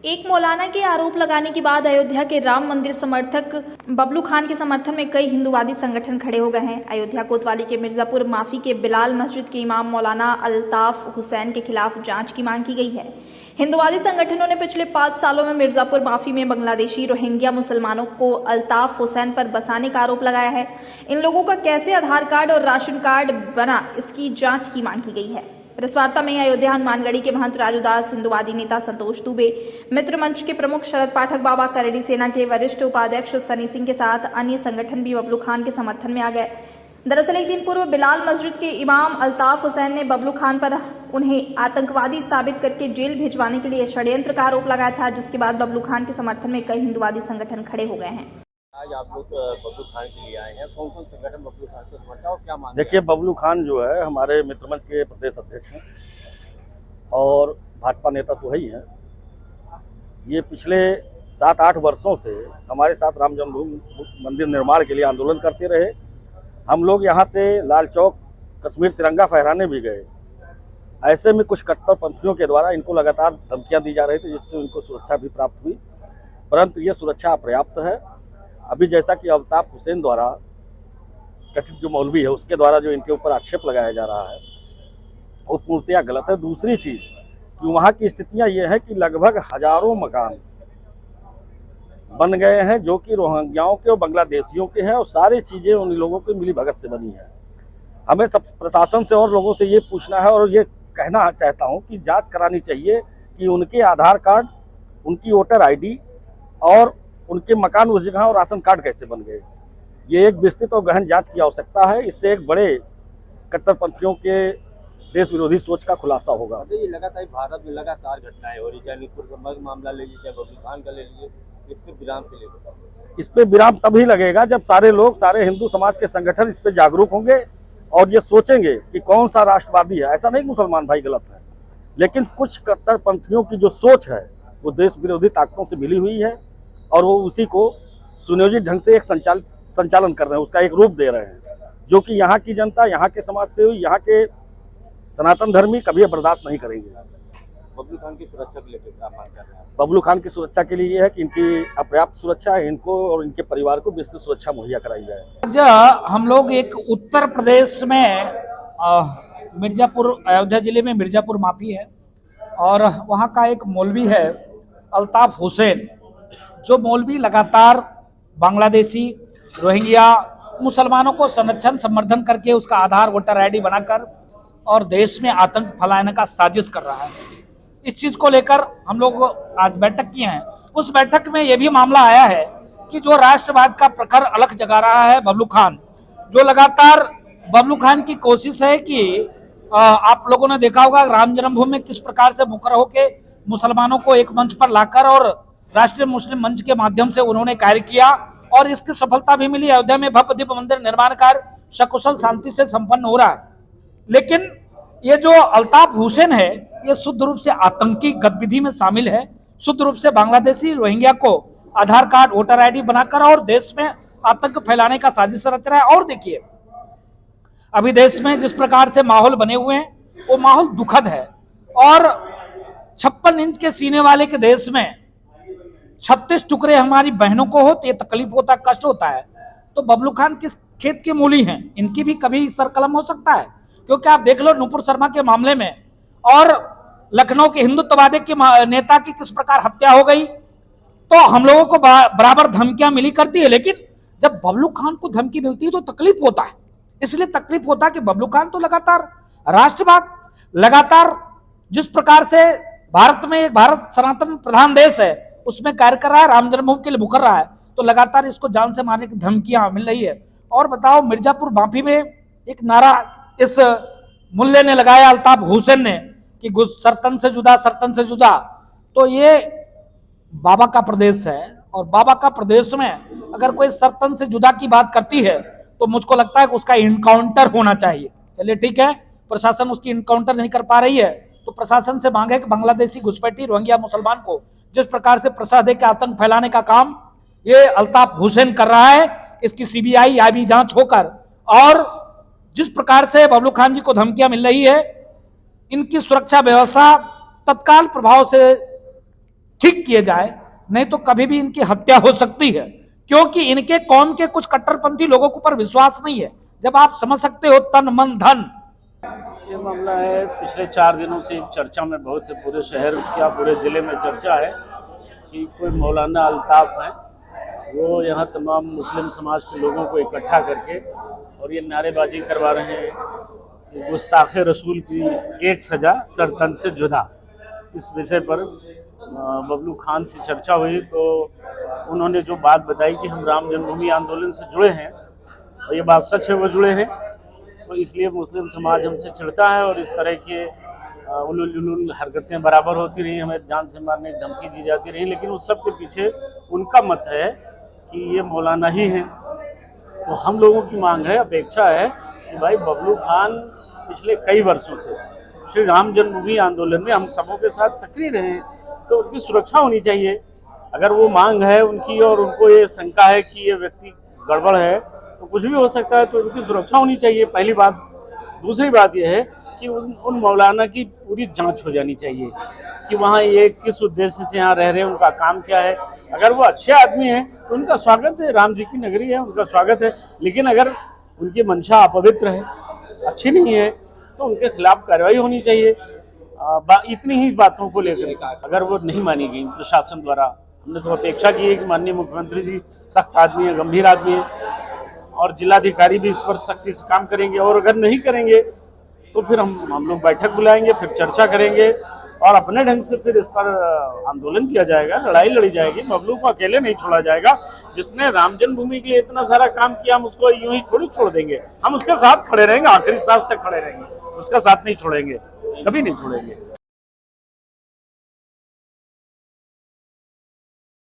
एक मौलाना के आरोप लगाने के बाद अयोध्या के राम मंदिर समर्थक बबलू खान के समर्थन में कई हिंदूवादी संगठन खड़े हो गए हैं। अयोध्या कोतवाली के मिर्जापुर माफी के बिलाल मस्जिद के इमाम मौलाना अल्ताफ हुसैन के खिलाफ जांच की मांग की गई है। हिंदूवादी संगठनों ने पिछले 5 सालों में मिर्जापुर माफी में बांग्लादेशी रोहिंग्या मुसलमानों को अल्ताफ हुसैन पर बसाने का आरोप लगाया है। इन लोगों का कैसे आधार कार्ड और राशन कार्ड बना, इसकी जाँच की मांग की गई है। प्रेस वार्ता में अयोध्या हनुमानगढ़ी के महंत राजूदास, हिंदूवादी नेता संतोष दुबे, मित्र मंच के प्रमुख शरद पाठक बाबा, करेडी सेना के वरिष्ठ उपाध्यक्ष सनी सिंह के साथ अन्य संगठन भी बबलू खान के समर्थन में आ गए। दरअसल एक दिन पूर्व बिलाल मस्जिद के इमाम अल्ताफ हुसैन ने बबलू खान पर उन्हें आतंकवादी साबित करके जेल भिजवाने के लिए षड्यंत्र का आरोप लगाया था, जिसके बाद बबलू खान के समर्थन में कई हिंदूवादी संगठन खड़े हो गए हैं। आज आप लोग बबलू खान के लिए आए हैं, कौन कौन संगठन बबलू खान को समर्थन और क्या मांग? देखिए, बबलू खान जो है हमारे मित्रमंच के प्रदेश अध्यक्ष हैं और भाजपा नेता तो है ही हैं। ये पिछले 7-8 वर्षों से हमारे साथ राम जन्मभूमि मंदिर निर्माण के लिए आंदोलन करते रहे। हम लोग यहाँ से लाल चौक कश्मीर तिरंगा फहराने भी गए। ऐसे में कुछ कट्टरपंथियों के द्वारा इनको लगातार धमकियाँ दी जा रही थी, जिसकी उनको सुरक्षा भी प्राप्त हुई, परंतु ये सुरक्षा अपर्याप्त है। अभी जैसा कि अल्ताफ हुसैन द्वारा कथित जो मौलवी है उसके द्वारा जो इनके ऊपर आक्षेप लगाया जा रहा है वो पूर्णतया गलत है। दूसरी चीज़ कि वहाँ की स्थितियाँ ये हैं कि लगभग हजारों मकान बन गए हैं जो कि रोहिंग्याओं के और बांग्लादेशियों के हैं, और सारी चीज़ें उन लोगों की मिली भगत से बनी है। हमें सब प्रशासन से और लोगों से ये पूछना है और ये कहना चाहता हूँ कि जांच करानी चाहिए कि उनके आधार कार्ड, उनकी वोटर आईडी और उनके मकान उस जगह और राशन कार्ड कैसे बन गए। ये एक विस्तृत और गहन जांच की आवश्यकता है। इससे एक बड़े कट्टरपंथियों के देश विरोधी सोच का खुलासा होगा। ये लगातार भारत में लगातार घटनाएं हो रही, चाहे मामला ले लीजिए, चाहे बबलू खान का ले लीजिए, इस पे विराम के लिए इस पे विराम तभी लगेगा जब सारे लोग, सारे हिंदू समाज के संगठन इस पे जागरूक होंगे और ये सोचेंगे कि कौन सा राष्ट्रवादी है। ऐसा नहीं मुसलमान भाई गलत है, लेकिन कुछ कट्टरपंथियों की जो सोच है वो देश विरोधी ताकतों से मिली हुई है और वो उसी को सुनियोजित ढंग से एक संचालन कर रहे हैं, उसका एक रूप दे रहे हैं, जो कि यहाँ की जनता, यहाँ के समाज से हुई, यहाँ के सनातन धर्मी कभी बर्दाश्त नहीं करेंगे। बबलू खान की सुरक्षा के लिए क्या मांग कर रहे हैं? बबलू खान की सुरक्षा के लिए ये है कि इनकी अपर्याप्त सुरक्षा है, इनको और इनके परिवार को विस्तृत सुरक्षा मुहैया कराई जाए। आज हम लोग एक उत्तर प्रदेश में मिर्जापुर, अयोध्या जिले में मिर्जापुर माफी है और वहाँ का एक मौलवी है अल्ताफ हुसैन, जो मौलवी लगातार बांग्लादेशी, रोहिंग्या मुसलमानों को संरक्षण समर्थन करके उसका आधार वोटर आईडी बनाकर और देश में आतंक फैलाने का साजिश कर रहा है। इस चीज़ को लेकर हम लोग आज बैठक किए हैं। उस बैठक में ये भी मामला आया है कि जो राष्ट्रवाद का प्रखर अलख जगा रहा है बबलू खान, जो लगातार बबलू खान की कोशिश है कि आप लोगों ने देखा होगा राम जन्मभूमि में किस प्रकार से मुखर होकर मुसलमानों को एक मंच पर लाकर और राष्ट्रीय मुस्लिम मंच के माध्यम से उन्होंने कार्य किया और इसकी सफलता भी मिली। अयोध्या में भव्य दिव्य मंदिर निर्माण कार्य सकुशल शांति से संपन्न हो रहा है, लेकिन ये जो अल्ताफ हुसैन है ये शुद्ध रूप से आतंकी गतिविधि में शामिल है। शुद्ध रूप से बांग्लादेशी, रोहिंग्या को आधार कार्ड, वोटर आईडी बनाकर और देश में आतंक फैलाने का साजिश रच रहा है। और देखिए, अभी देश में जिस प्रकार से माहौल बने हुए हैं वो माहौल दुखद है और 56 इंच के सीने वाले के देश में 36 टुकड़े हमारी बहनों को हो तो ये तकलीफ होता, कष्ट होता है। तो बबलू खान किस खेत के मूली हैं, इनकी भी कभी सरकलम हो सकता है, क्योंकि आप देख लो नुपुर शर्मा के मामले में और लखनऊ के हिंदुत्ववादी के नेता की किस प्रकार हत्या हो गई। तो हम लोगों को बराबर धमकियां मिली करती है, लेकिन जब बबलू खान को धमकी मिलती है तो तकलीफ होता है। इसलिए तकलीफ होता है कि बबलू खान तो लगातार राष्ट्रवाद, लगातार जिस प्रकार से भारत में, भारत सनातन प्रधान देश है उसमें कार्य कर रहा है, राम जन्मभूमि के लिए मुकर रहा है, तो लगातार इसको जान से मारने की धमकियां मिल रही है। और बताओ, मिर्जापुर माफी में एक नारा इस मुल्ले ने लगाया, अल्ताफ हुसैन ने, कि सरतन से जुदा, सरतन से जुदा। तो ये बाबा का प्रदेश है और बाबा का प्रदेश में अगर कोई सरतन से जुदा की बात करती है तो मुझको लगता है कि उसका इनकाउंटर होना चाहिए। चलिए ठीक है, प्रशासन उसकी इनकाउंटर नहीं कर पा रही है तो प्रशासन से मांगे कि बांग्लादेशी घुसपैठी रोहिंग्या मुसलमान को जिस प्रकार से प्रसाद के आतंक फैलाने का काम ये अल्ताफ हुसैन कर रहा है, इसकी सीबीआई आईबी जांच होकर, और जिस प्रकार से बबलू खान जी को धमकियां मिल रही है, इनकी सुरक्षा व्यवस्था तत्काल प्रभाव से ठीक किए जाए, नहीं तो कभी भी इनकी हत्या हो सकती है, क्योंकि इनके कौम के कुछ कट्टरपंथी लोगों के ऊपर विश्वास नहीं है। जब आप समझ सकते हो तन मन धन। ये मामला है पिछले 4 दिनों से चर्चा में बहुत है, पूरे शहर क्या पूरे ज़िले में चर्चा है कि कोई मौलाना अल्ताफ हैं, वो यहाँ तमाम मुस्लिम समाज के लोगों को इकट्ठा करके और ये नारेबाजी करवा रहे हैं कि गुस्ताखे रसूल की एक सज़ा सरतन से जुदा। इस विषय पर बबलू खान से चर्चा हुई तो उन्होंने जो बात बताई कि हम राम जन्मभूमि आंदोलन से जुड़े हैं और ये बात सच है, वो जुड़े हैं, तो इसलिए मुस्लिम समाज हमसे चिढ़ता है और इस तरह के उलूल हरकतें बराबर होती रही, हमें जान से मारने की धमकी दी जाती रही, लेकिन उस सब के पीछे उनका मत है कि ये मौलाना ही हैं। तो हम लोगों की मांग है, अपेक्षा है कि भाई बबलू खान पिछले कई वर्षों से श्री राम जन्मभूमि आंदोलन में हम सबों के साथ सक्रिय रहे हैं, तो उनकी सुरक्षा होनी चाहिए। अगर वो मांग है उनकी और उनको ये शंका है कि ये व्यक्ति गड़बड़ है तो कुछ भी हो सकता है, तो उनकी सुरक्षा होनी चाहिए, पहली बात। दूसरी बात यह है कि उन मौलाना की पूरी जांच हो जानी चाहिए कि वहाँ ये किस उद्देश्य से यहाँ रह रहे हैं, उनका काम क्या है। अगर वो अच्छे आदमी हैं तो उनका स्वागत है, राम जी की नगरी है, उनका स्वागत है, लेकिन अगर उनकी मंशा अपवित्र है, अच्छी नहीं है, तो उनके खिलाफ कार्रवाई होनी चाहिए। इतनी ही बातों को लेकर अगर वो नहीं मानी गई प्रशासन द्वारा, हमने तो अपेक्षा की है कि माननीय मुख्यमंत्री जी सख्त आदमी है, गंभीर आदमी है और जिलाधिकारी भी इस पर सख्ती से काम करेंगे, और अगर नहीं करेंगे तो फिर हम लोग बैठक बुलाएंगे, फिर चर्चा करेंगे और अपने ढंग से फिर इस पर आंदोलन किया जाएगा, लड़ाई लड़ी जाएगी। बबलू को अकेले नहीं छोड़ा जाएगा, जिसने राम जन्मभूमि के लिए इतना सारा काम किया, हम उसको यूं ही थोड़ी छोड़ देंगे। हम उसके साथ खड़े रहेंगे, आखिरी सांस तक खड़े रहेंगे, उसका साथ नहीं छोड़ेंगे, कभी नहीं छोड़ेंगे।